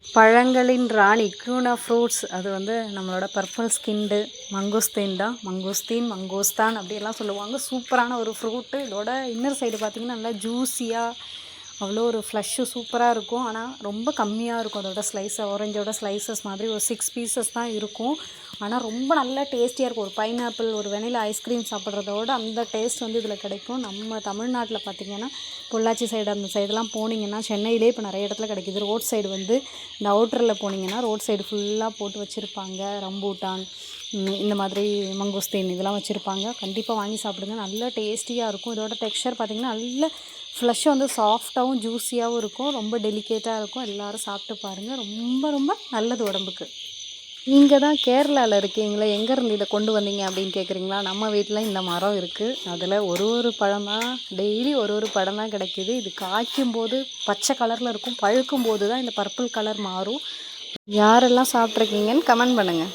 பழங்களின் Rani queen of fruits அது வந்து நம்மளோட பர்பிள் ஸ்கின்டு மங்கோஸ்தீன் தான். மங்கோஸ்தான் அப்படியெல்லாம் சொல்லுவாங்க. சூப்பரான ஒரு ஃப்ரூட்டு. இதோட இன்னர் சைடு பார்த்திங்கன்னா நல்லா ஜூஸியாக அவ்வளோ ஒரு ஃப்ளஷ்ஷு சூப்பராக இருக்கும். ஆனால் ரொம்ப கம்மியாக இருக்கும் அதோட ஆரஞ்சோட ஸ்லைசஸ் மாதிரி ஒரு 6 பீசஸ் தான் இருக்கும். ஆனால் ரொம்ப நல்லா டேஸ்டியாக இருக்கும். ஒரு பைனாப்பிள் ஒரு வெனிலா ஐஸ்கிரீம் சாப்பிட்றதோட அந்த டேஸ்ட் வந்து இதில் கிடைக்கும். நம்ம தமிழ்நாட்டில் பார்த்திங்கன்னா பொள்ளாச்சி சைடு அந்த சைடெலாம் போனீங்கன்னா சென்னையிலே இப்போ நிறைய இடத்துல கிடைக்கிது. ரோட் சைடு வந்து இந்த அவுட்டரில் போனீங்கன்னா ரோட் சைடு ஃபுல்லாக போட்டு வச்சுருப்பாங்க. ரம்பூட்டான் இந்த மாதிரி மங்கோஸ்தீன் இதெல்லாம் வச்சுருப்பாங்க. கண்டிப்பாக வாங்கி சாப்பிடுங்க. நல்ல டேஸ்டியாக இருக்கும். இதோட டெக்ஸ்சர் பார்த்திங்கன்னா நல்ல ஃப்ளஷ் வந்து சாஃப்டாகவும் ஜூஸியாகவும் இருக்கும். ரொம்ப டெலிகேட்டாக இருக்கும். எல்லோரும் சாப்பிட்டு பாருங்கள். ரொம்ப ரொம்ப நல்லது உடம்புக்கு. நீங்கள் தான் கேரளாவில் இருக்கீங்களே, எங்கேருந்து இதை கொண்டு வந்தீங்க அப்படின்னு கேட்குறீங்களா? நம்ம வீட்டில் இந்த மரம் இருக்குது. அதில் ஒரு பழம் தான் டெய்லி ஒரு பழம் தான் கிடைக்கிது. இது காய்க்கும்போது பச்சை கலரில் இருக்கும். பழுக்கும்போது தான் இந்த பர்பிள் கலர் மாறும். யாரெல்லாம் சாப்பிட்ருக்கீங்கன்னு கமெண்ட் பண்ணுங்கள்.